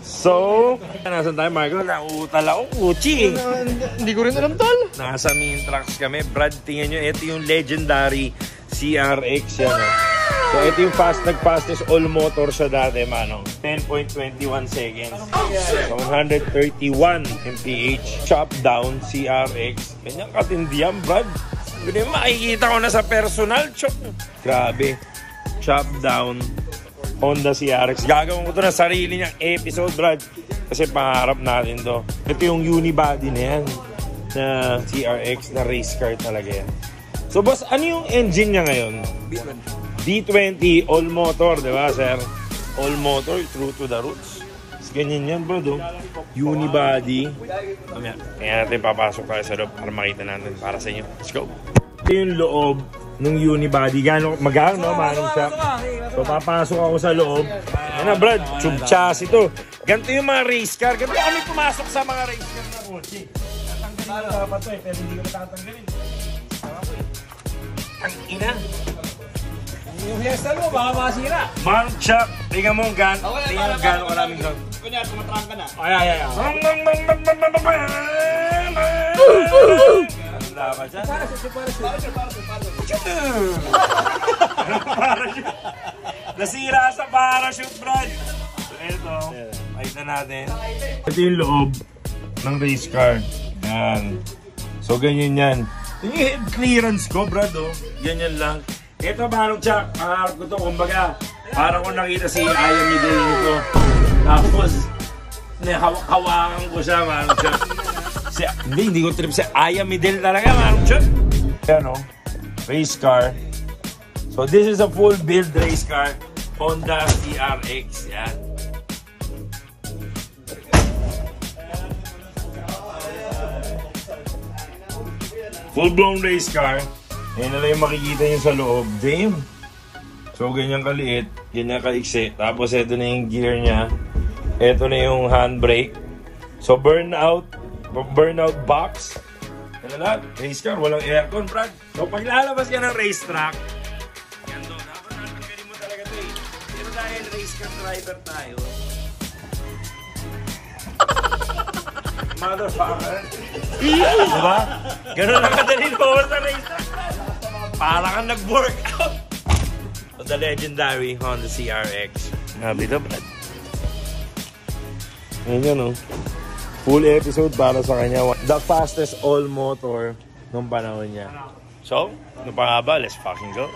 So, nasan tayo, Marco? Nauutal ako, Uchi. Hindi ko rin alam, tol. Nasa main tracks kami. Brad, tingnan nyo, ito yung legendary CRX yan. So, ito yung nag-fastest all motor sa dati, manong. 10.21 seconds. So, 131 mph. Chop down CRX. Ganyan katindi yan, Brad. Ganyan, makikita ko na sa personal. Chop. Grabe. Chop down Honda CRX. Gagawin ko ito na sarili niyang episode, Brad. Kasi pangarap natin to. Ito yung unibody na yan. Na CRX na race car talaga yan. So, boss, ano yung engine niya ngayon? D20 all motor, di ba, sir? All motor, true to the roots. Ganyan yan, bro, do. Unibody. Kaya natin papasok tayo sa loob para makita natin para sa inyo. Let's go. Ito yung loob ng unibody. Magano, no? Manong siya. So, papasok ako sa loob. Yan na, Brad. Tube chassis ito. Ganito yung mga race car. Ganito kami pumasok sa mga race car na kotse. Tatanggalin ko dapat ito eh, pero hindi ko natatanggalin. Ang ina. Yung hairstyle mo, baka masira. Manong siya. Tingnan mo ang gano'ng karaming gano'n. Kunyari, tumatrang ka na. Ay. Dapat siya. Parachute. Nasira sa parachute, Brad. So, ito. Makita natin. Ito yung loob ng race car. Yan. So, ganyan yan. Yung head clearance ko, Brad, oh. Ganyan lang. Ito, Manong Chuck. Pangarap ko to. Kumbaga, parang ko nakita si Aya Midel nito. Tapos, hawakan ko siya, Manong Chuck. Hindi ko trip si Aya Midel talaga, Manong Chuck. Yan, oh. Race car. So, this is a full build race car. Honda CRX. Yan. Full-blown race car. Yan na lang yung makikita nyo sa loob. Damn. So, ganyan kaliit. Ganyan kaiksi. Tapos, ito na yung gear niya. Ito na yung handbrake. So, burnout box. Yan na lahat. Race car. Walang aircon, Brad. So, pag lalabas ka ng racetrack, yan doon. Dapat natanggalin mo talaga ito eh. Pero dahil race car driver tayo, motherfucker. Diba? Ganun lang kadali mo sa racetrack. Para kang nag-workout. So, the legendary Honda CRX. Happy to, Brad. Ayan yun, no? Full episode para sa kanya. The fastest all motor nung panahon niya. So, ano pa nga ba? Let's fucking go.